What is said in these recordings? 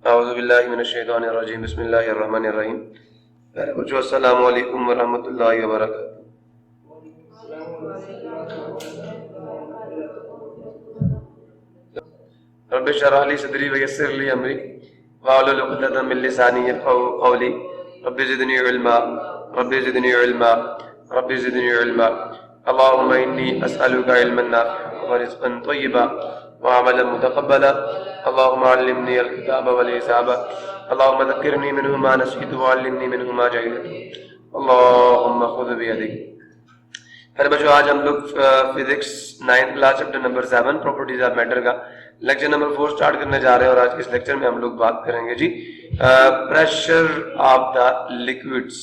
औज़ु बिल्लाहि मिनश शैतानिर रजीम बिस्मिल्लाहिर रहमानिर रहीम। प्यारे बच्चों, अस्सलामु अलैकुम व रहमतुल्लाहि व बरकातुहू। रब्बि इश्रह ली सदरी व यस्सिर ली अमरी वाहलुल उक़दतम मिन लिसानी यफ़क़हू क़ौली। Rabbi ज़िदनी इल्मा rabbi ज़िदनी इल्मा rabbi ज़िदनी इल्मा। अल्लाहुम्मा इन्नी अस्अलुका इल्मन नाफ़िअन व रिज़्क़न तय्यिबा व अमलन मुतक़ब्बला। अल्लाहुम्मा अल्लिमनी अल-किताब वल हिसाब। अल्लाहुम्मा ज़क्किरनी मिन्हु मा नसीतु व अल्लिमनी मिन्हु मा जहलतु। अल्लाहुम्मा ख़ुज़ बियदिक। फिर बच्चों, आज हम लोग physics 9th class chapter number 7 properties of matter का लेक्चर नंबर 4 स्टार्ट करने जा रहे हैं। और आज के इस लेक्चर में हम लोग बात करेंगे जी प्रेशर ऑफ द लिक्विड्स।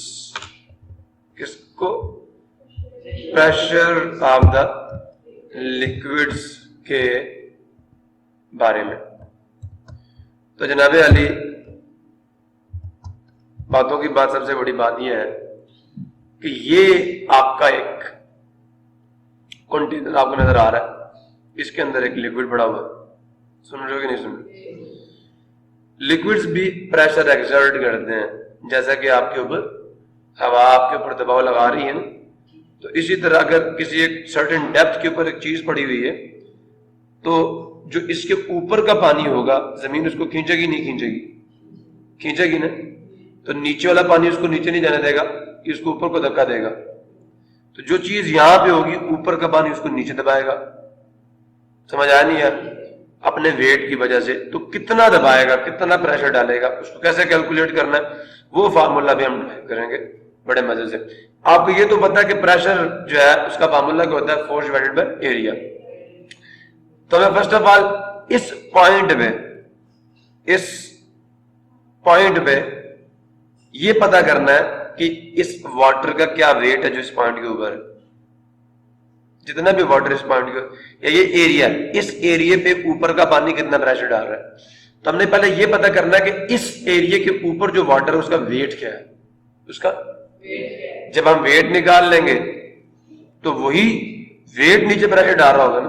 किसको? प्रेशर ऑफ द लिक्विड्स के बारे में। तो जनाब अली, बातों की बात, सबसे बड़ी बात यह है कि ये आपका एक कंटेनर आपको नजर आ रहा है, इसके अंदर एक लिक्विड पड़ा हुआ है। सुन रहे हो कि नहीं सुन रहे? लिक्विड्स भी प्रेशर एक्सर्ट करते हैं, जैसा कि आपके ऊपर हवा आपके ऊपर दबाव लगा रही है ना, तो इसी तरह अगर किसी एक सर्टेन डेप्थ के ऊपर एक चीज पड़ी हुई है, तो जो इसके ऊपर का पानी होगा, जमीन उसको खींचेगी नहीं खींचेगी? खींचेगी ना। तो नीचे वाला पानी उसको नीचे नहीं जाने देगा, कि उसको ऊपर को धक्का देगा। तो जो चीज यहां पे होगी, ऊपर का पानी उसको नीचे दबाएगा। समझ आया नहीं यार? अपने वेट की वजह से। तो कितना दबाएगा, कितना प्रेशर डालेगा, उसको कैसे कैलकुलेट करना है, वो फार्मूला भी हम ड्राइव करेंगे बड़े मजे से। आपको ये तो पता है कि प्रेशर जो है उसका फार्मूला क्या होता है? Force divided by area. तो मैं फर्स्ट ऑफ ऑल इस पॉइंट पे ये पता करना है कि इस वाटर का क्या वेट है जो इस पॉइंट के ऊपर है। जितना भी वाटर इस पॉइंट के, या ये एरिया, इस एरिया पे ऊपर का पानी कितना प्रेशर डाल रहा है। तो हमने पहले ये पता करना है कि इस एरिया के ऊपर जो वाटर है उसका वेट क्या है। उसका जब हम वेट निकाल लेंगे तो वही वेट नीचे प्रेशर डाल रहा होगा ना,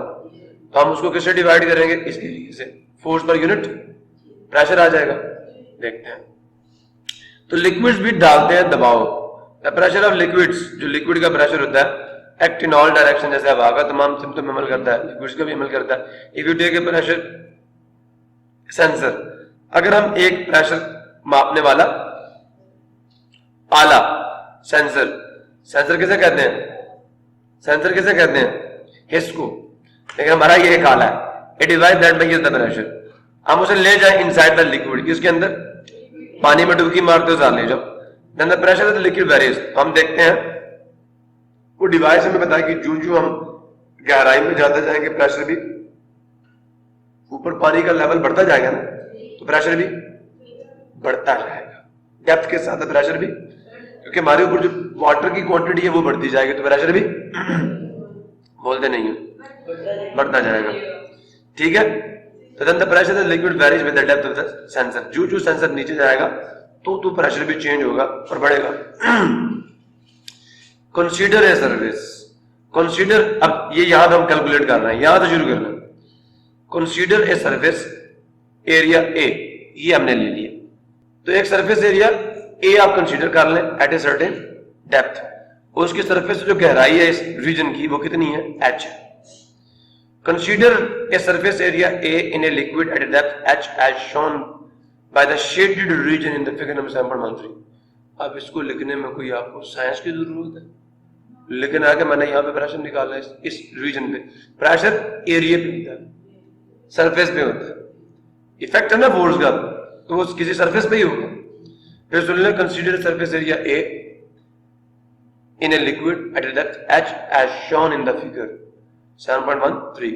तो हम उसको किससे डिवाइड करेंगे? इस एरिया से। फोर्स पर यूनिट प्रेशर आ जाएगा। देखते हैं। तो लिक्विड्स भी डालते हैं दबाव। द प्रेशर ऑफ लिक्विड्स, जो लिक्विड का प्रेशर होता है, एक्ट इन ऑल डायरेक्शन, जैसे हवा का तमाम सिम्टम में अमल करता है, लिक्विड्स का भी अमल करता है। If you take a pressure sensor, अगर हम एक प्रेशर मापने वाला आला, सेंसर किसे कहते हैं? सेंसर किसे कहते हैं? हिस्स को। लेकिन हमारा ये एक आला है, it divide that by the pressure. हम उसे ले जाए इनसाइड द लिक्विड, किसके अंदर? पानी में डुबकी मारते हो साथ ले जाओ, then the pressure of the liquid varies. हम देखते हैं वो डिवाइस हमें बताया कि जो हम गहराई में जाते जाएंगे, प्रेशर भी ऊपर, पानी का लेवल बढ़ता जाएगा ना, तो प्रेशर भी बढ़ता जाएगा डेप्थ के साथ। प्रेशर भी, क्योंकि हमारे ऊपर जो वाटर की क्वांटिटी है वो बढ़ती जाएगी, तो प्रेशर भी बोलते नहीं है, बढ़ता जाएगा। ठीक है। तो then the pressure of the liquid varies with the depth of the sensor. जो सेंसर नीचे जाएगा तो प्रेशर भी चेंज होगा और बढ़ेगा। Consider a service. कंसीडर, अब ये यहां हम कैलकुलेट कर रहे हैं, यहां से शुरू करना है। Consider a surface area A, ये हमने ले लिया। तो एक सरफेस एरिया ए आप कंसीडर कर लें एट ए सर्टेन डेप्थ। उसकी सरफेस जो गहराई है इस रीजन की, वो कितनी है? h। Consider a surface area A in a liquid at A depth h as shown by the shaded region in the figure number 7.13। अब इसको लिखने में कोई आपको साइंस की जरूरत है? लेकिन आगे मैंने यहाँ पे प्रेशर निकाला है, इस रीजन पे प्रेशर एरिया पे होता है, सरफेस पे होता है। इफेक्ट है ना फोर्स का, तो वो किसी सरफेस पे ही होगा। फिर सुन ले, consider surface area A in a liquid at A depth h as shown in the figure 7.13।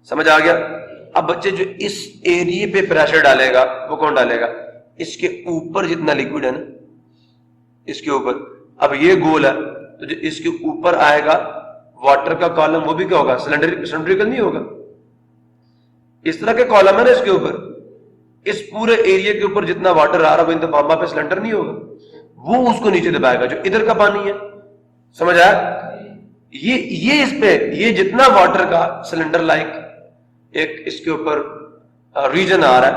समझ आ गया? अब बच्चे, जो इस एरिया पे प्रेशर डालेगा वो कौन डालेगा? इसके ऊपर जितना लिक्विड है ना, इसके ऊपर। अब ये गोल है, तो जो इसके ऊपर आएगा वाटर का कॉलम, वो भी क्या होगा? सिलेंड्रिकल नहीं होगा। इस तरह के कॉलम है ना इसके ऊपर, इस पूरे एरिया के ऊपर जितना वाटर आ रहा है वो इंतफामा पे सिलेंडर नहीं होगा, वो उसको नीचे दबाएगा जो इधर का पानी है। समझ आया? ये इस पे, ये जितना वाटर का सिलेंडर लाइक एक इसके ऊपर रीजन आ रहा है,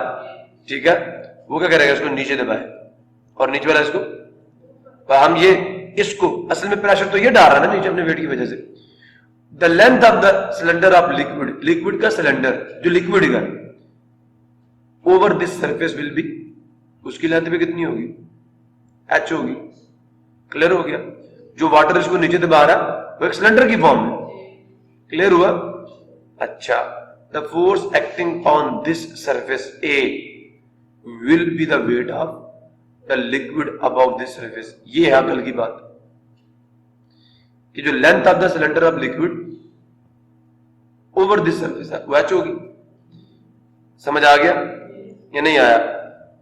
ठीक है, वो क्या करेगा, इसको नीचे दबाए और नीचे वाला इसको, तो हम ये इसको असल में प्रेशर तो ये डाल रहा है ना नीचे अपने वेट की वजह से। The length of the cylinder of liquid, liquid का सिलेंडर जो लिक्विड का over this surface will be, उसकी लेंथ भी कितनी होगी, एच होगी। क्लियर हो गया, जो वाटर इसको नीचे दबा रहा है वो एक सिलेंडर की फॉर्म में, क्लियर हुआ। अच्छा, the force acting on this surface A will be the weight of the liquid above this surface. ये है कल की बात कि जो length of the cylinder of liquid over this surface है वो एच होगी। समझ आ गया या नहीं आया?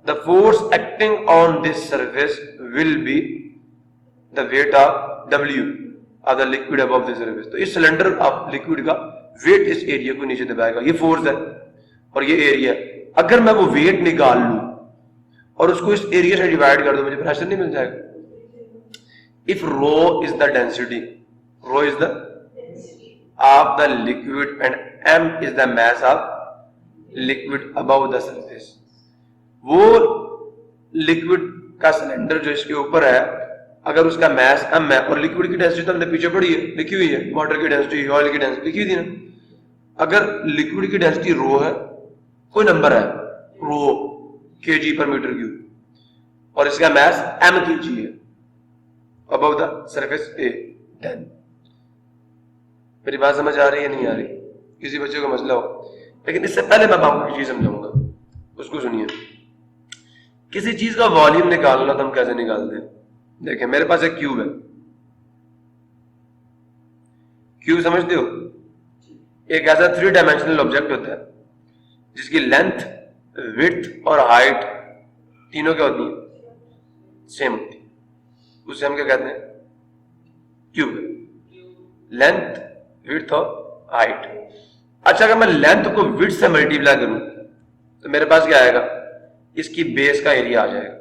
The force acting on this surface will be the weight of W of the liquid above this surface. तो इस सिलेंडर ऑफ लिक्विड का वेट इस एरिया को नीचे दबाएगा, ये फोर्स है और ये एरिया। अगर मैं वो वेट निकाल लूं और उसको इस एरिया से डिवाइड कर दूं, मुझे प्रेशर नहीं मिल जाएगा। If rho is the density, rho is the of the liquid and M is the mass of liquid above the surface. वो लिक्विड का सिलेंडर जो इसके ऊपर है, अगर उसका मास m है और लिक्विड की डेंसिटी तो हमने पीछे पढ़ी है, लिखी हुई है, वाटर की डेंसिटी, ऑयल की डेंसिटी लिखी हुई थी ना। अगर लिक्विड की डेंसिटी रो है, कोई नंबर है रो kg पर मीटर क्यूब और इसका मास m kg है above the surface A, then मेरी बात समझ आ रही है नहीं आ रही? किसी बच्चे को मसला हो, लेकिन इससे पहले मैं आपको एक चीज समझाऊंगा, उसको सुनिए। किसी चीज का वॉल्यूम निकालना तो हम कैसे निकालते हैं? देखिए मेरे पास एक क्यूब है, क्यूब समझते हो? एक ऐसा 3 डायमेंशनल ऑब्जेक्ट होता है जिसकी लेंथ, विड्थ और हाइट तीनों क्या होती है, सेम होती है। उसे हम क्या कहते हैं, क्यूब। लेंथ, विड्थ और हाइट। अच्छा, अगर मैं लेंथ को विड्थ से मल्टीप्लाई करूं तो मेरे पास क्या आएगा, इसकी बेस का एरिया आ जाएगा।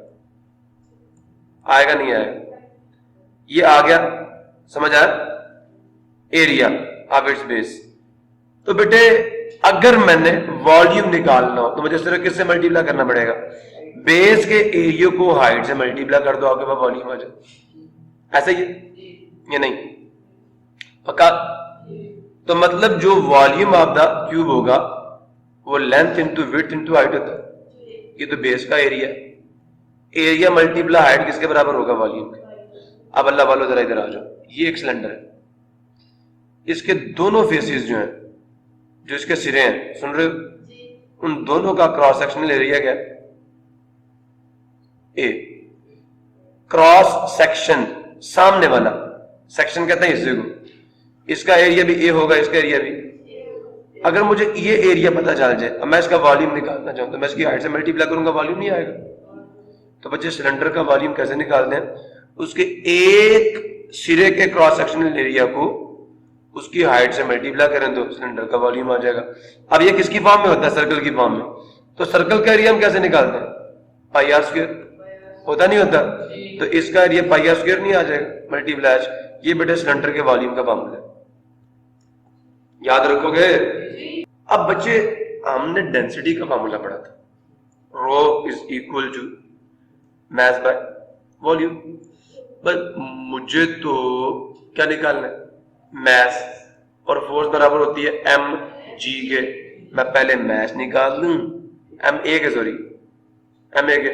आएगा नहीं आएगा? ये आ गया, समझ आया? Area of its base. तो बेटे अगर मैंने वॉल्यूम निकालना हो तो मुझे सिर्फ किससे मल्टीप्लाई करना पड़ेगा, बेस के एरिया को हाइट से मल्टीप्लाई कर दो, आपके पास वॉल्यूम आ जाए। ऐसा ही ये नहीं पक्का? तो मतलब जो वॉल्यूम ऑफ द क्यूब होगा वो length into width into height होता है। ये तो बेस का एरिया, एरिया मल्टीप्लाई हाइट किसके बराबर होगा, वॉल्यूम के। अब अल्लाह वालों जरा इधर आ जाओ, ये एक सिलेंडर है, इसके दोनों फेसेस जो हैं, जो इसके सिरे हैं, सुन रहे हो, उन दोनों का क्रॉस सेक्शनल एरिया क्या है, ए। क्रॉस सेक्शन, सामने वाला सेक्शन कहते हैं हिस्से को, इसका एरिया भी ए होगा, इसका एरिया भी। अगर मुझे ये एरिया पता चल जाए और मैं इसका वॉल्यूम निकालना चाहूं तो मैं इसकी हाइट से मल्टीप्लाई करूंगा, वॉल्यूम नहीं आएगा। तो बच्चे सिलेंडर का वॉल्यूम कैसे निकालते हैं, उसके एक सिरे के क्रॉस सेक्शनल एरिया को उसकी हाइट से मल्टीप्लाई करें तो सिलेंडर का वॉल्यूम आ जाएगा। अब ये किसकी फॉर्म में होता है, सर्कल की फॉर्म में। तो सर्कल का एरिया हम कैसे निकालते हैं, पाई आर स्क्वायर, होता नहीं होता? तो इसका एरिया पाई आर स्क्वायर नहीं आ जाएगा मल्टीप्लाई, ये बेटे सिलेंडर के वॉल्यूम का फॉर्मूला है, याद रखोगे। अब बच्चे हमने डेंसिटी का फॉर्मूला पढ़ा था, rho is equal to mass by volume. बस मुझे तो क्या निकालना है, मास, और फोर्स बराबर होती है एम जी के। मैं पहले मास निकाल लूं, एम ए के, सॉरी एम ए के।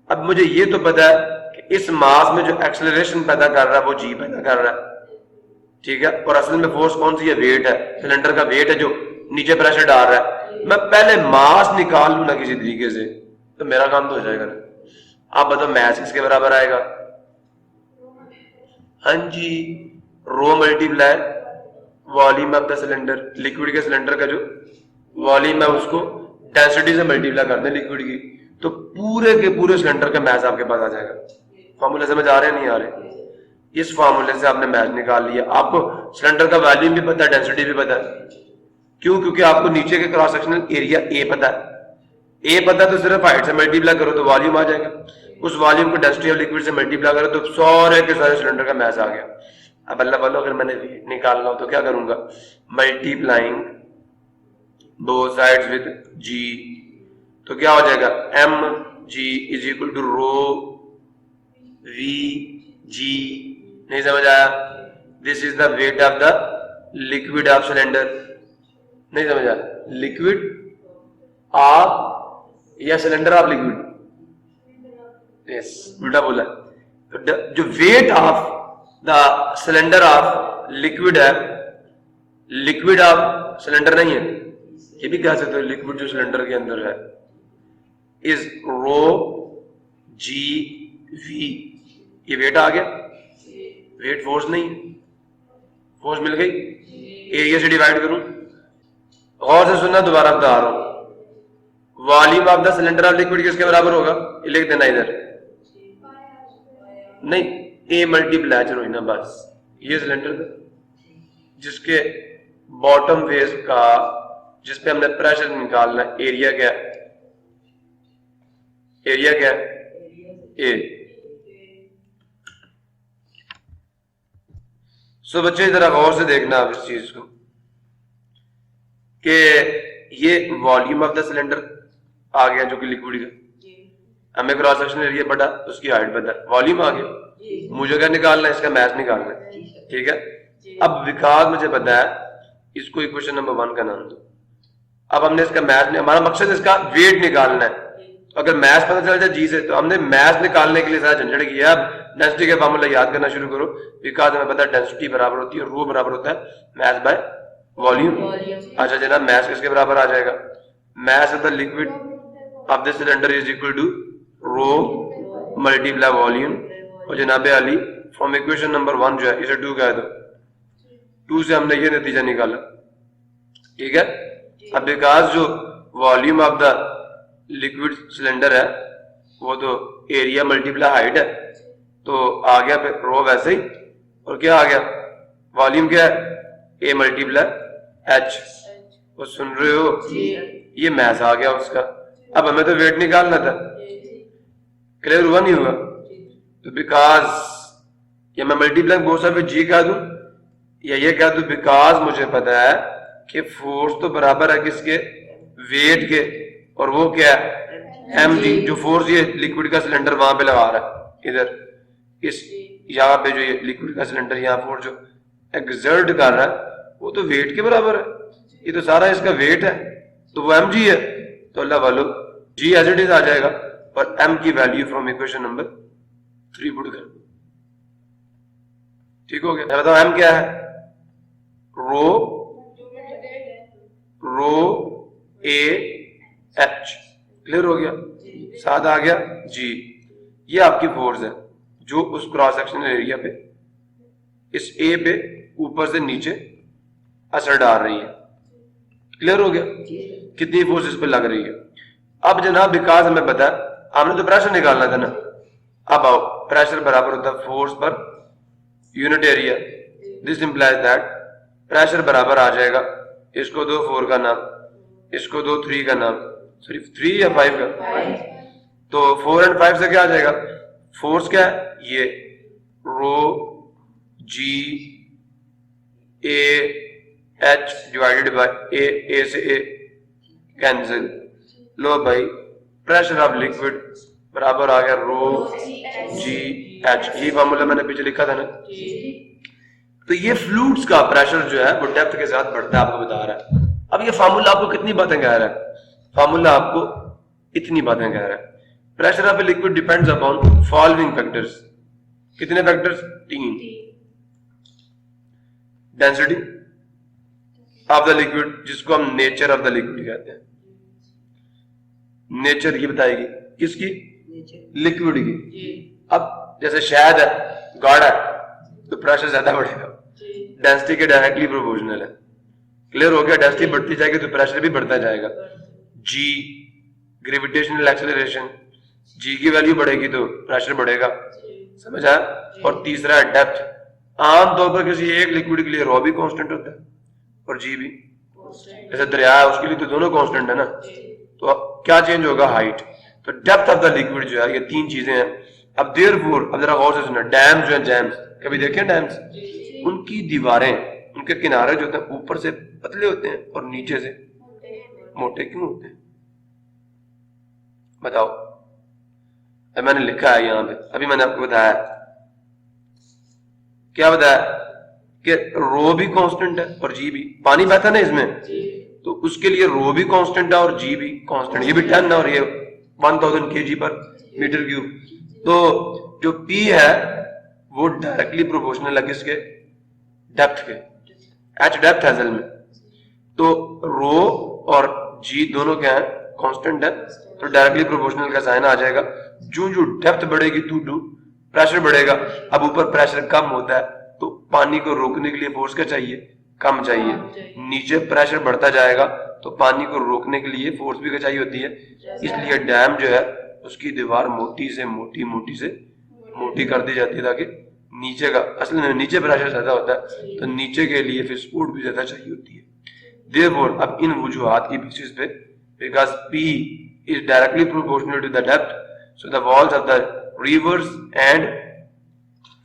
अब मुझे ये तो पता है कि इस मास में जो एक्सेलरेशन पैदा कर रहा है वो जी पैदा कर रहा है, ठीक है। और असल में फोर्स कौन सी है, वेट है, सिलेंडर का वेट है जो नीचे प्रेशर डाल रहा है। मैं पहले मास निकाल लूं ना किसी तरीके से तो मेरा काम तो हो जाएगा ना। आप बताओ मास किसके बराबर आएगा, हाँ जी, rho multiply volume of the cylinder. Liquid के सिलेंडर का जो वॉल्यूम है उसको डेंसिटी से मल्टीप्लाई कर दें लिक्विड की, तो पूरे के पूरे सिलेंडर का मास आपके पास आ जाएगा। फॉर्मूला समझ आ रहे नहीं आ रहे? इस फॉर्मूले से आपने मास निकाल लिया। आपको सिलेंडर का वॉल्यूम भी पता है, डेंसिटी भी पता है। क्यों? क्योंकि आपको नीचे के क्रॉस सेक्शनल एरिया ए पता है। ए पता तो सिर्फ हाइट से मल्टीप्लाई करो तो वॉल्यूम आ जाएगा। उस वॉल्यूम को डेंसिटी ऑफ लिक्विड से मल्टीप्लाई करो तो सारे के सारे सिलेंडर का मास आ गया। अब अल्लाह वालों अगर मैंने वेट निकालना हो तो क्या करूंगा, multiplying both sides with G. तो क्या हो जाएगा M G is equal to rho V G. नहीं समझ आया? This is the weight of the liquid of cylinder. नहीं समझ आया? लिक्विड ऑफ या सिलेंडर ऑफ लिक्विड? यस, उल्टा बोला। तो जो weight of the cylinder of liquid है, लिक्विड ऑफ सिलेंडर नहीं है, ये भी कह सकते हो लिक्विड जो सिलेंडर के अंदर है, इज रो जी वी। ये वेट आ गया, वेट फोर्स नहीं है, फोर्स मिल गई, एरिया से डिवाइड करूं। गौर से सुनना, दोबारा बता रहा हूं। Volume of the cylinder of liquid किसके बराबर होगा? ये लिख देना इधर, नहीं ए मल्टीप्लाई चलो ना, बस ये सिलेंडर था जिसके बॉटम फेस का, जिसपे हमने प्रेशर निकालना, एरिया क्या है? एरिया क्या है? ए। सो बच्चे जरा गौर से देखना आप इस चीज को कि ये वॉल्यूम ऑफ द सिलेंडर आ गया जो कि लिक्विड का, हमें क्रॉस सेक्शनल एरिया पता, उसकी हाइट पता, वॉल्यूम आ गया। मुझे क्या निकालना है? इसका मैथ निकालना है, ठीक है। अब विकास मुझे पता है, इसको इक्वेशन नंबर 1 का नाम दो। अब हमने इसका मैथ, हमारा मकसद इसका वेट निकालना है। अगर मैथ पता चल जाए जी से, तो हमने मैथ निकालने के लिए सारा झंझट किया। अब डेंसिटी के फार्मूला याद करना शुरू करो। बिकॉज हमें पता है डेंसिटी बराबर होती है, रो बराबर होता है मैथ बाय वॉल्यूम। अच्छा जनाब, मैथ किसके बराबर आ जाएगा? Mass of the liquid of the cylinder is equal to rho multiply volume. और जनाब अली फ्रॉम इक्वेशन नंबर 1 जो है, इसे 2 कह दो। 2 से हमने ये नतीजा निकाला, ठीक है। अब बिकॉज जो volume of the liquid cylinder है वो तो एरिया मल्टीप्लाई हाइट है, तो आ गया फिर रो वैसे ही। और क्या आ गया? वॉल्यूम क्या है? A multiply H. वो सुन रहे हो? ये मैथ आ गया उसका। अब हमें तो वेट निकालना था, क्लियर हुआ नहीं हुआ? तो बिकॉज या मैं मल्टीप्लाई बोथ साइड पे जी कह दूं या ये कह दूं, बिकॉज मुझे पता है कि फोर्स तो बराबर है किसके? वेट के। और वो क्या है? M G. जो फोर्स ये लिक्विड का सिलेंडर वहां पे लगा रहा है, इधर इस यहाँ पे जो ये लिक्विड का सिलेंडर यहाँ फोर्स जो एक्सर्ट कर रहा है, वो तो वेट के बराबर है। ये तो सारा इसका वेट है, तो वो एम जी है। तो अल्लाह वालो जी एज इट इज आ जाएगा, और एम की value from equation number 3 put कर। ठीक हो गया? बताओ एम क्या है? रो ए एच। क्लियर हो गया? साथ आ गया जी। ये आपकी फोर्स है जो उस क्रॉस सेक्शनल एरिया पे, इस ए पे ऊपर से नीचे असर डाल रही है। क्लियर हो गया? कितनी फोर्स इस पे लग रही है। अब जनाब विकास हमें पता है, हमने तो प्रेशर निकालना था ना। अब आओ, प्रेशर बराबर होता है force per unit area. This implies that pressure बराबर आ जाएगा, इसको दो 4 का नाम, इसको दो 3 का नाम, सॉरी 3 या 5 का, तो 4 और 5 से क्या आ जाएगा? फोर्स क्या है? ये रो जी ए एच डिवाइडेड बाय ए से ए कैंसिल। लो भाई, प्रेशर ऑफ लिक्विड बराबर आ गया रो जी एच। ये फार्मूला मैंने पीछे लिखा था ना। तो ये फ्लूइड्स का प्रेशर जो है वो डेप्थ के साथ बढ़ता है, आपको बता रहा है। अब ये फार्मूला आपको कितनी बातें कह रहा है? फार्मूला आपको इतनी बातें कह रहा है। Pressure of a liquid depends upon following factors. कितने factors? 3। Density of the liquid, जिसको हम नेचर ऑफ द लिक्विड कहते हैं। नेचर ये बताएगी किसकी? लिक्विड की। अब जैसे शहद है, गाढ़ा है, तो प्रेशर ज्यादा बढ़ेगा, डेंसिटी के डायरेक्टली प्रोपोर्शनल है। क्लियर हो गया? डेंसिटी बढ़ती जाएगी तो प्रेशर भी बढ़ता जाएगा। जी ग्रेविटेशनल एक्सेलरेशन, जी की वैल्यू बढ़ेगी तो प्रेशर बढ़ेगा। समझ आया? और तीसरा है डेप्थ। आमतौर पर किसी एक लिक्विड के लिए रॉ भी कांस्टेंट होता है और जी भी। जैसे दरिया है, उसके लिए तो दोनों कांस्टेंट है ना। तो क्या चेंज होगा? हाइट। तो डेप्थ ऑफ द लिक्विड जो है, ये 3 चीजें हैं। अब देयरफॉर, अब जरा गौर से सुना, डैम्स जो है, जैम्स कभी देखे डैम्स? उनकी दीवारें, उनके किनारे जो होते हैं ऊपर से पतले होते हैं और नीचे से मोटे क्यों होते हैं? बताओ। अब मैंने लिखा है यहां पे, अभी मैंने आपको बताया, क्या बताया कि रो भी कांस्टेंट है और जी भी। पानी बहता ना इसमें, तो उसके लिए रो भी कांस्टेंट है और जी भी कांस्टेंट। ये भी 10 है और ये 1000 kg पर मीटर क्यूब। तो जो पी है वो डायरेक्टली प्रोपोर्शनल है किसके? डेप्थ के। एच डेप्थ है असल में, तो रो और जी दोनों क्या है? कांस्टेंट है, तो डायरेक्टली प्रोपोर्शनल का साइन आ जाएगा। जो जो डेप्थ बढ़ेगी टू प्रेशर बढ़ेगा। अब ऊपर प्रेशर कम होता है तो पानी को रोकने के लिए फोर्स क्या चाहिए? कम चाहिए। नीचे प्रेशर बढ़ता जाएगा तो पानी को रोकने के लिए फोर्स भी क्या चाहिए होती है। इसलिए डैम जो है उसकी दीवार मोटी से मोटी कर दी जाती है, ताकि नीचे का, असल में नीचे प्रेशर ज्यादा होता है तो नीचे के लिए फिर सपोर्ट भी ज्यादा चाहिए होती है। Therefore, अब इन वजूहात की बेसिस पे, because P is directly proportional to the depth, so the walls of the rivers and,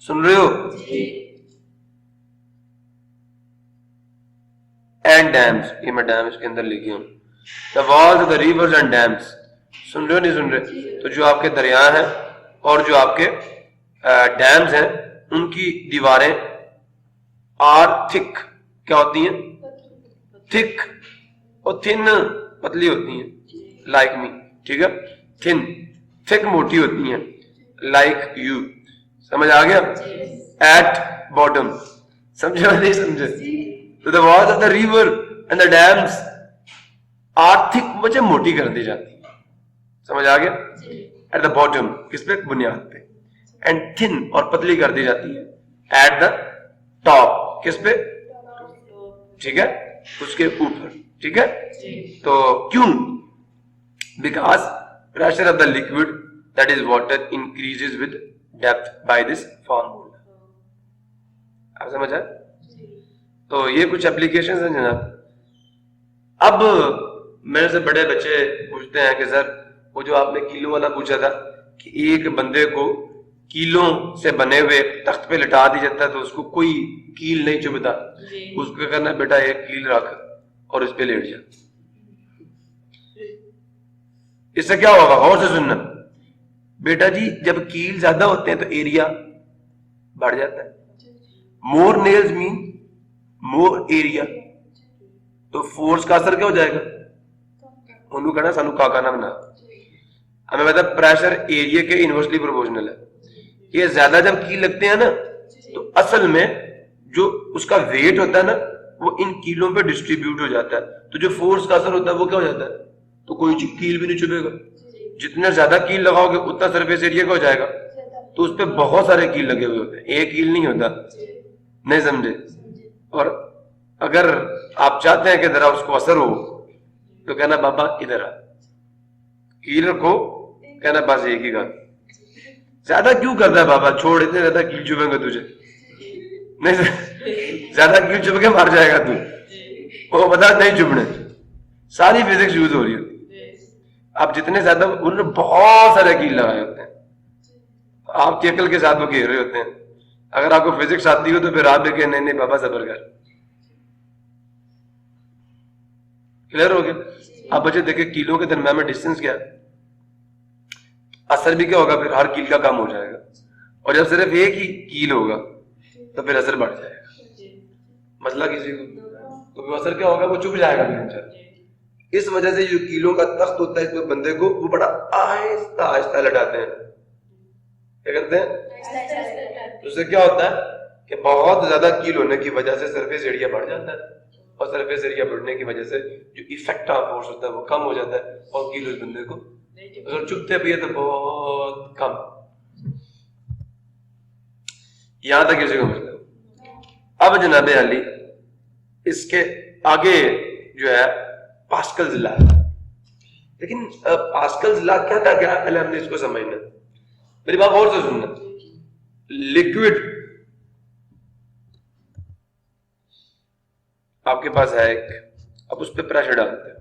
सुन रहे हो, and dams, ये मैं डैम इसके अंदर लिखी हूं, the walls of the rivers and dams, सुन रहे हो नहीं सुन रहे? तो जो आपके दरिया हैं और जो आपके डैम्स हैं उनकी दीवारें आर थिक, क्या होती हैं? थिक, और थिन पतली होती हैं, लाइक मी, ठीक है। थिन, थिक मोटी होती हैं, लाइक यू। समझ आ गया? एट बॉटम, समझे नहीं समझे? तो the walls of the river and the dams are thick, मुझे मोटी कर दी जाती है, समझ आ गया? एट द बॉटम, किस पे? बुनियाद पे। एंड थिन, और पतली कर दी जाती है एट द टॉप, किस पे? ठीक है, उसके ऊपर, ठीक है। तो क्यों? Because pressure of the liquid that is water increases with depth by this formula. आप समझ आए? तो ये कुछ एप्लीकेशंस हैं जनाब। अब मेरे से बड़े बच्चे पूछते हैं कि सर वो जो आपने किलो वाला पूछा था कि एक बंदे को कीलों से बने हुए तख्त पे लिटा दी जाता है तो उसको कोई कील नहीं चुभता, उसको क्या करना है बेटा? एक कील रख और इस पे लेट जा। इससे क्या होगा? गौर से सुनना बेटा जी, जब कील ज्यादा होते हैं तो एरिया बढ़ जाता है। मोर नेल्स मीन मोर एरिया, तो फोर्स का असर क्या हो जाएगा? उन्होंने कहना सानू काका ना बना। हमें पता प्रेशर एरिया के इनवर्सली प्रोपोर्शनल है। ये ज्यादा जब कील लगते हैं ना तो असल में जो उसका वेट होता है ना वो इन कीलों पे डिस्ट्रीब्यूट हो जाता है, तो जो फोर्स का असर होता है वो क्या हो जाता है? तो कोई कील भी नहीं चुभेगा। जितने ज्यादा कील लगाओगे उतना सरफेस एरिया का हो जाएगा। तो उस पर बहुत सारे कील लगे हुए होते हैं, एक कील नहीं होता, नहीं समझे? और अगर आप चाहते हैं कि जरा उसको असर हो तो कहना बाबा इधर आ, कील रखो, कहना बस एक ही बात, ज्यादा क्यों करता है बाबा, छोड़, इतने ज्यादा कील चुभेंगे तुझे, नहीं ज्यादा कील चुभ के मार जाएगा तू, वो बता नहीं चुभने। सारी फिजिक्स यूज हो रही होती है। आप जितने ज्यादा, उन्होंने बहुत सारे कील लगाए होते हैं, आपकी अकल के साथ वो घेर रहे होते हैं। अगर आपको फिजिक्स आती हो तो फिर आप देखें नहीं नहीं बाबा सबर कर। क्लियर हो गया? आप बच्चे देखे कीलों के दरम्यान में डिस्टेंस क्या है, असर भी क्या होगा? फिर हर कील का कम हो जाएगा, और जब सिर्फ एक ही कील होगा तो फिर असर बढ़ जाएगा। मसला किसी को तो असर क्या होगा? वो चुभ जाएगा फिर। इस वजह से जो कीलों का तख्त होता है इसमें बंदे को वो बड़ा आहिस्ता आहिस्ता लटाते हैं। क्या करते हैं? तो उससे क्या होता है कि बहुत ज्यादा कील होने की वजह से सरफेस एरिया बढ़ जाता है, और सरफेस एरिया बढ़ने की वजह से जो इफेक्ट ऑफ फोर्स होता है वो कम हो जाता है, और कील उस बंदे को अगर चुभते भी है तो बहुत कम। यहां तक किसी को मतलब। अब जनाबे अली इसके आगे जो है पास्कल्स लॉ, लेकिन पास्कल्स लॉ क्या था, क्या पहले हमने इसको समझना। मेरी बात और से सुनना। लिक्विड आपके पास है एक, अब उस पर प्रेशर डालते हैं,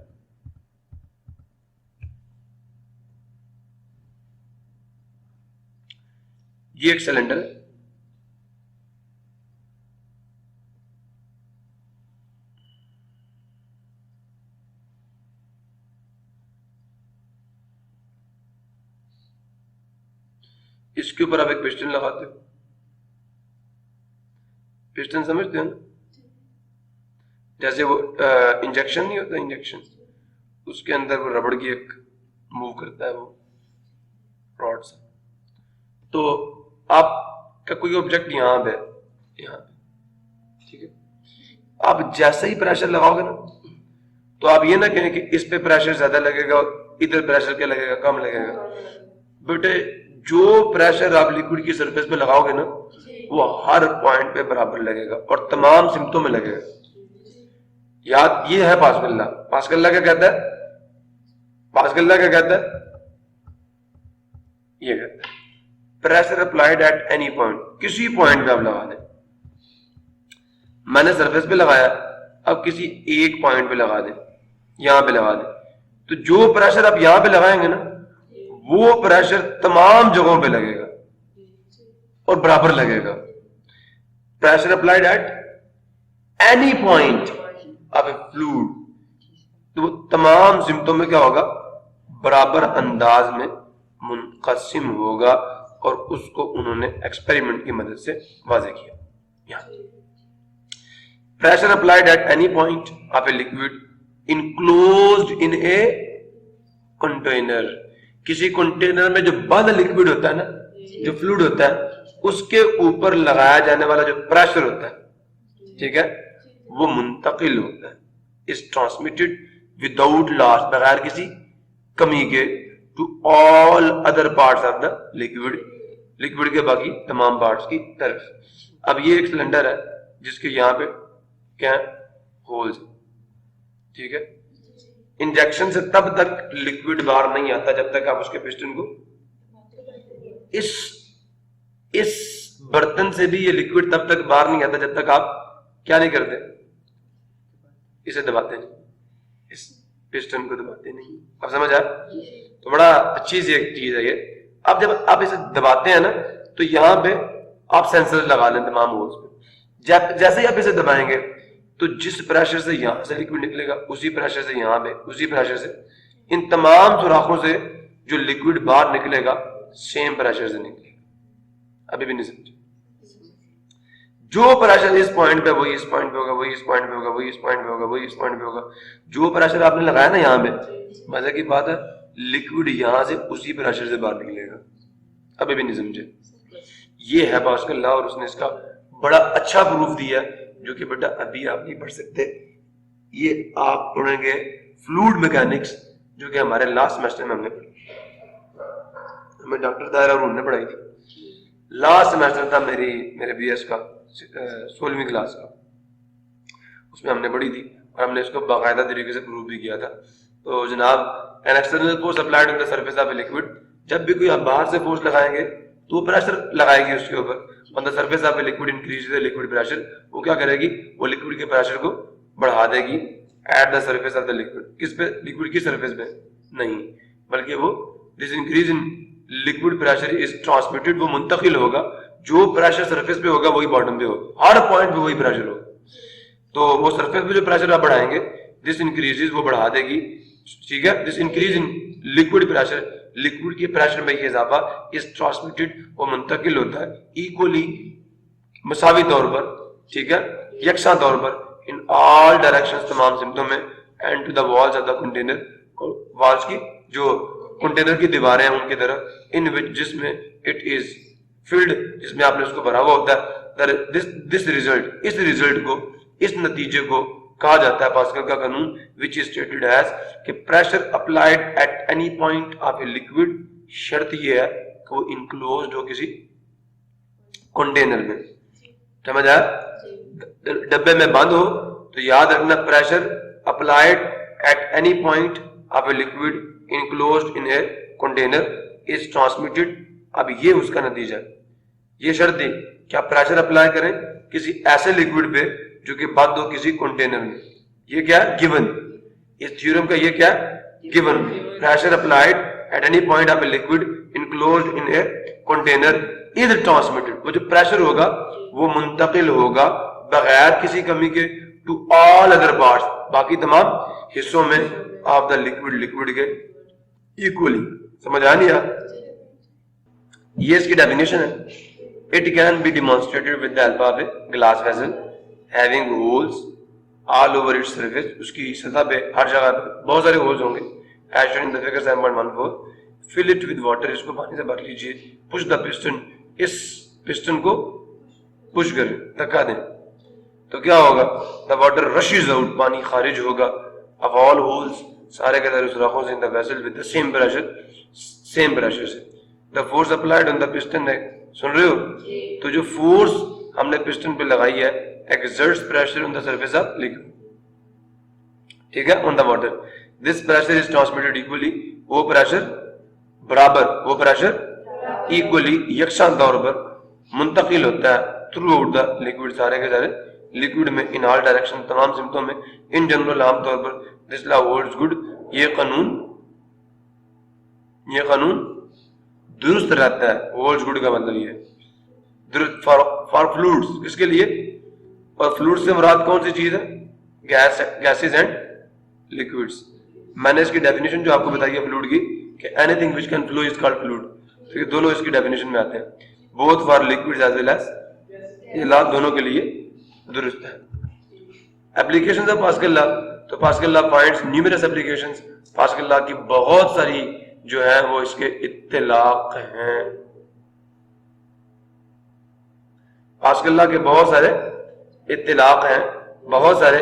ये एक सिलेंडर है, इसके ऊपर आप एक पिस्टन लगाते हो, पिस्टन समझते हो ना, जैसे वो इंजेक्शन नहीं होता, इंजेक्शन, उसके अंदर वो रबड़ की एक मूव करता है वो रॉड से। तो आपका कोई ऑब्जेक्ट यहाँ पे, ठीक है, आप जैसे ही प्रेशर लगाओगे ना, तो आप ये ना कहें कि इस पे प्रेशर ज्यादा लगेगा, इधर प्रेशर क्या लगेगा, कम लगेगा। बेटे जो प्रेशर आप लिक्विड की सरफेस पे लगाओगे ना, वो हर पॉइंट पे बराबर लगेगा और तमाम सिमतों में लगेगा। याद, ये है पास्कल लॉ। पास्कल लॉ क्या कहता है? पास्कल लॉ क्या कहता है? ये कहता है pressure applied at any point, किसी पॉइंट पे आप लगा दें। मैंने सरफेस पे लगाया, अब किसी एक पॉइंट पे लगा दें, यहां पे लगा दें, तो जो प्रेशर आप यहां पे लगाएंगे ना, वो प्रेशर तमाम जगहों पे लगेगा और बराबर लगेगा। Pressure applied at any point of A fluid, तो वो तमाम सिमतों में क्या होगा, बराबर अंदाज में मुनक़सिम होगा, और उसको उन्होंने एक्सपेरिमेंट की मदद से वाज़ेह किया। यहां pressure applied at any point of a liquid enclosed in a container, किसी कंटेनर में जो बंद लिक्विड होता है ना, जो फ्लूइड होता है, उसके ऊपर लगाया जाने वाला जो प्रेशर होता है, ठीक है, वो मुंतकिल होता है, इज ट्रांसमिटेड विदाउट लॉस, बगैर किसी कमी के, to all other parts of the liquid, liquid के बाकी तमाम पार्ट्स की तरफ। अब ये एक सिलेंडर है जिसके यहाँ पे क्या है, होल्स, ठीक है। इंजेक्शन से तब तक लिक्विड बाहर नहीं आता जब तक आप उसके पिस्टन को, इस बर्तन से भी ये लिक्विड तब तक बाहर नहीं आता जब तक आप क्या नहीं करते, इसे दबाते नहीं, इस पिस्टन को दबाते नहीं। अब समझ आया? तो बड़ा अच्छी सी एक चीज है ये। अब जब आप इसे दबाते हैं ना, तो यहां पे आप सेंसर लगा लें तमाम होल्स पे। जैसे ही आप इसे दबाएंगे, तो जिस प्रेशर से यहां से लिक्विड निकलेगा, उसी प्रेशर से यहां पे, उसी प्रेशर से इन तमाम सुराखों से जो लिक्विड बाहर निकलेगा, सेम प्रेशर से निकलेगा। अभी भी नहीं समझे? जो प्रेशर इस पॉइंट पे, वही इस पॉइंट पे होगा, वही इस पॉइंट पे होगा, वही इस पॉइंट पे होगा, वही इस पॉइंट पे होगा। जो प्रेशर आपने लगाया ना यहाँ पे, मजे की बात है, लिक्विड यहां से उसी प्रेशर से बाहर निकलेगा। अभी भी नहीं समझे? ये है पास्कल लॉ, और उसने इसका बड़ा अच्छा प्रूफ दिया, जो कि बेटा अभी आप नहीं पढ़ सकते। ये आप पढ़ेंगे फ्लूइड मैकेनिक्स, जो कि हमारे लास्ट सेमेस्टर में हमने पढ़ी, हमें डॉक्टर दायरा और उन्होंने पढ़ाई थी। लास्ट सेमेस्टर था मेरे बीएस का 16वीं क्लास का, उसमें हमने पढ़ी थी और हमने इसको बाकायदा तरीके से प्रूव भी किया था। तो जनाब, an external force applied on the surface of a liquid, जब भी कोई आप बाहर से फोर्स लगाएंगे तो वो प्रेशर लगाएगी उसके ऊपर, on the surface of a liquid increase the liquid pressure, वो क्या करेगी, वो लिक्विड के प्रेशर को बढ़ा देगी at the surface of the liquid. किस पे? लिक्विड की सरफेस पे नहीं, बल्कि वो this increase in liquid pressure is transmitted, वो मुंतकिल होगा, जो प्रेशर सरफेस पे होगा वही बॉटम पे होगा, हर पॉइंट पे वही प्रेशर होगा। तो वो सरफेस पे जो प्रेशर आप बढ़ाएंगे, दिस इंक्रीजेस, वो बढ़ा देगी, ठीक है, this increase in liquid pressure, liquid के प्रेशर में ये इजाफा इज ट्रांसमिटेड, वो मुंतकिल होता है इक्वली, मसावी तौर पर, ठीक है, यकसा तौर पर, इन ऑल डायरेक्शंस, तमाम सिमतों में, and to the walls of the container, और वॉल्स की जो कंटेनर की दीवारें हैं उनकी तरफ, इन विच, जिसमें इट इज फिल्ड, जिसमें आपने उसको भरा हुआ होता है, दिस रिजल्ट, इस रिजल्ट को, इस नतीजे को कहा जाता है पास्कल का कानून, विच इज स्टेटेड एज कि pressure applied at any point of a liquid, शर्त ये है कि वो इनक्लोज्ड हो किसी कंटेनर में। समझ आया? डब्बे में बंद हो तो याद रखना, pressure applied at any point of a liquid enclosed in a container is transmitted. अब ये उसका नतीजा, ये शर्त दी कि आप प्रेशर अप्लाई करें किसी ऐसे लिक्विड पे जो कि बंद हो किसी कंटेनर में। ये क्या है? गिवन। इस थ्योरम का ये क्या है? Given. Pressure applied at any point of a liquid enclosed in a container is transmitted, वो जो प्रेशर होगा वो मुंतकिल होगा बगैर किसी कमी के, टू ऑल अदर पार्ट्स, बाकी तमाम हिस्सों में ऑफ द लिक्विड, लिक्विड के इक्वली। समझ आ नहीं? ये इसकी डेफिनेशन है। It can be demonstrated with the help of a glass vessel having holes all over its surface, उसकी सतह पे हर जगह बहुत सारे होल्स होंगे। As shown in the figure 7.14, fill it with water, इसको पानी से भर लीजिए। पुश द पिस्टन, इस पिस्टन को पुश करें, धक्का दें, तो क्या होगा? द वाटर रशेज आउट, पानी खारिज होगा। ऑफ ऑल होल्स, सारे के सारे सुराखों से, in the vessel with the same pressure, same pressure से। The force applied on the piston है, सुन रहे हो? तो जो फोर्स हमने पिस्टन पे लगाई है, exerts pressure on the surface of liquid, ठीक है, on the water. This pressure is transmitted equally, वो प्रेशर बराबर, वो प्रेशर इक्वली यकसा तौर पर मुंतकिल होता है थ्रू आउट द लिक्विड, सारे के सारे लिक्विड में, इन ऑल डायरेक्शन, तमाम सिमतों में। इन जनरल, आमतौर पर, दिस लॉ होल्ड्स गुड, ये कानून दुरुस्त रहता है। होल्ड्स गुड का मतलब ये दुरुस्त फॉर फ्लूइड्स, किसके लिए? और फ्लूइड से मुराद कौन सी चीज है? Gases and liquids. मैंने इसकी डेफिनेशन जो आपको बताई है फ्लूइड की, कि anything which can flow is called fluid, तो ये दोनों इसकी डेफिनेशन में आते हैं, both for liquids as well as, ये लॉ दोनों के लिए दुरुस्त है। एप्लीकेशंस ऑफ पास्कल लॉ, तो Pascal law finds numerous applications, Pascal law की बहुत सारी जो है वो इसके इत्तलाक हैं, पास्कल लॉ के बहुत सारे इत्तलाक हैं, बहुत सारे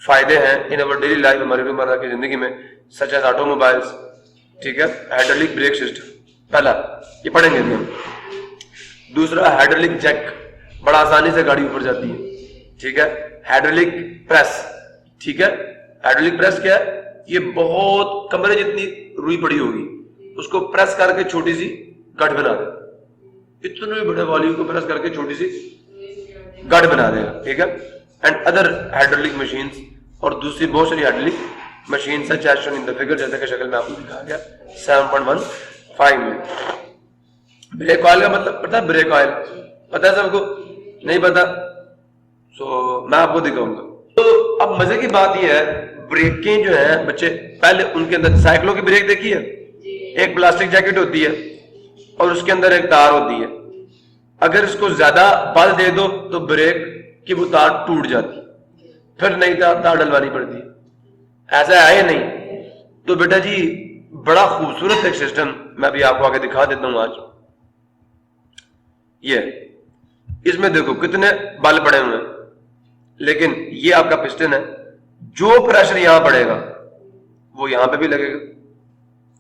फायदे हैं इन अवर डेली लाइफ, हमारी रोजमर्रा की जिंदगी में, सच एज ऑटोमोबाइल्स, ठीक है, हाइड्रोलिक ब्रेक सिस्टम, पहला ये पढ़ेंगे हम। दूसरा हाइड्रोलिक जैक, बड़ा आसानी से गाड़ी ऊपर जाती है, ठीक है। हाइड्रोलिक प्रेस, ठीक है, हाइड्रोलिक प्रेस क्या है? ये बहुत कमरे जितनी रुई पड़ी होगी उसको प्रेस करके छोटी सी गठ बना दे, इतने बड़े वॉल्यूम को प्रेस करके छोटी सी गठ बना देगा, ठीक है। एंड अदर हाइड्रोलिक मशीन्स, और दूसरी बहुत सारी hydraulic machine such as shown in the figure, जैसे कि शक्ल में आपको दिखाया गया 7.15 में। ब्रेक ऑयल का मतलब पता है? ब्रेक ऑयल पता है सबको? नहीं पता? मैं आपको दिखाऊंगा। तो अब मजे की बात यह है, ब्रेकें जो है बच्चे, पहले उनके अंदर साइकिलों की ब्रेक देखी है, एक प्लास्टिक जैकेट होती है और उसके अंदर एक तार होती है, अगर इसको ज्यादा बल दे दो तो ब्रेक की वो तार टूट जाती, फिर नई तार डलवानी पड़ती है। ऐसा है या नहीं? तो बेटा जी बड़ा खूबसूरत एक सिस्टम मैं भी आपको आगे दिखा देता हूं आज। ये इसमें देखो कितने बल पड़े हुए हैं, लेकिन ये आपका पिस्टन है, जो प्रेशर यहां पड़ेगा वो यहां पे भी लगेगा,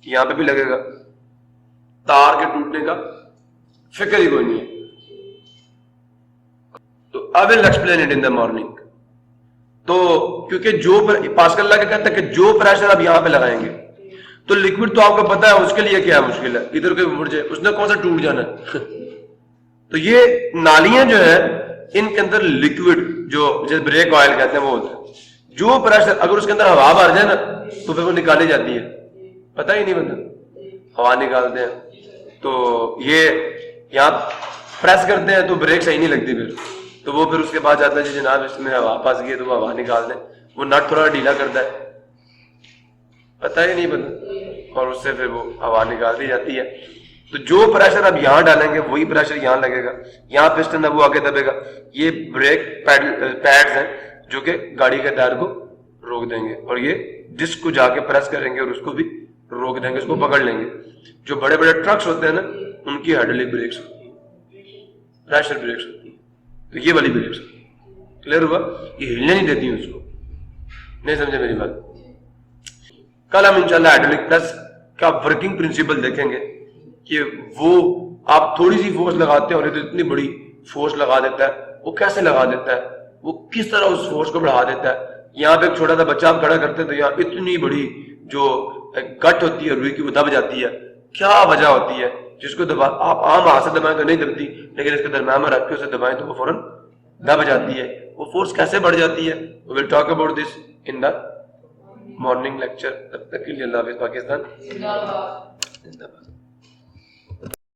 यहां पे भी लगेगा, तार के टूटने का फिक्र ही कोई नहीं है। तो अब will explain it in the morning. तो क्योंकि जो पास्कल लॉ कहता है कि जो प्रेशर आप यहां पे लगाएंगे, तो लिक्विड तो आपको पता है उसके लिए क्या मुश्किल है, इधर के मुड़ जाए, उसने कौन सा टूट जाना है। तो ये नालियां जो है इनके अंदर लिक्विड, जो जैसे ब्रेक ऑयल कहते हैं वो होता है, जो प्रेशर अगर उसके अंदर हवा भर जाए ना तो फिर वो निकाली जाती है, पता ही नहीं बनता, हवा निकालते हैं। तो ये यहाँ प्रेस करते हैं तो ब्रेक सही नहीं लगती, फिर तो वो फिर उसके बाद जाता है जी जनाब इसमें हवा फंस गई है, तो वो हवा निकाल दें, वो नट थोड़ा ढीला करता है, पता ही नहीं बनता, और उससे फिर वो हवा निकाल दी जाती है। तो जो प्रेशर आप यहां डालेंगे वही प्रेशर यहां लगेगा, यहां पिस्टन है वो आगे दबेगा। ये ब्रेक पैड्स हैं जो कि गाड़ी के टायर को रोक देंगे, और ये डिस्क को जाके प्रेस करेंगे और उसको भी रोक देंगे, उसको पकड़ लेंगे। जो बड़े बड़े ट्रक्स होते हैं ना उनकी हाइड्रोलिक ब्रेक्स होती है, प्रेशर ब्रेक्स होती है, तो ये वाली ब्रेक्स होती है। क्लियर हुआ? ये हिलने नहीं देती उसको, नहीं समझे मेरी बात? कल हम इंशाल्लाह हाइड्रोलिक प्रेस का वर्किंग प्रिंसिपल देखेंगे कि वो आप थोड़ी सी फोर्स लगाते हैं और तो इतनी बड़ी फोर्स लगा देता है, वो कैसे लगा देता है, वो किस तरह उस फोर्स को बढ़ा देता है। यहाँ पे एक छोटा सा बच्चा आप खड़ा करते हैं तो यहाँ इतनी बड़ी जो गट होती है रुई की वो दब जाती है, क्या वजह होती है? जिसको दबा आप आम हाथ से दबाएं तो नहीं दबती, लेकिन इसके दरम्यान में रख के उसे दबाएं तो वो फौरन दब जाती है। वो फोर्स कैसे बढ़ जाती है? We will talk about this in the morning lecture. तब तक के लिए अल्लाह हाफिज़। पाकिस्तान जिंदाबाद।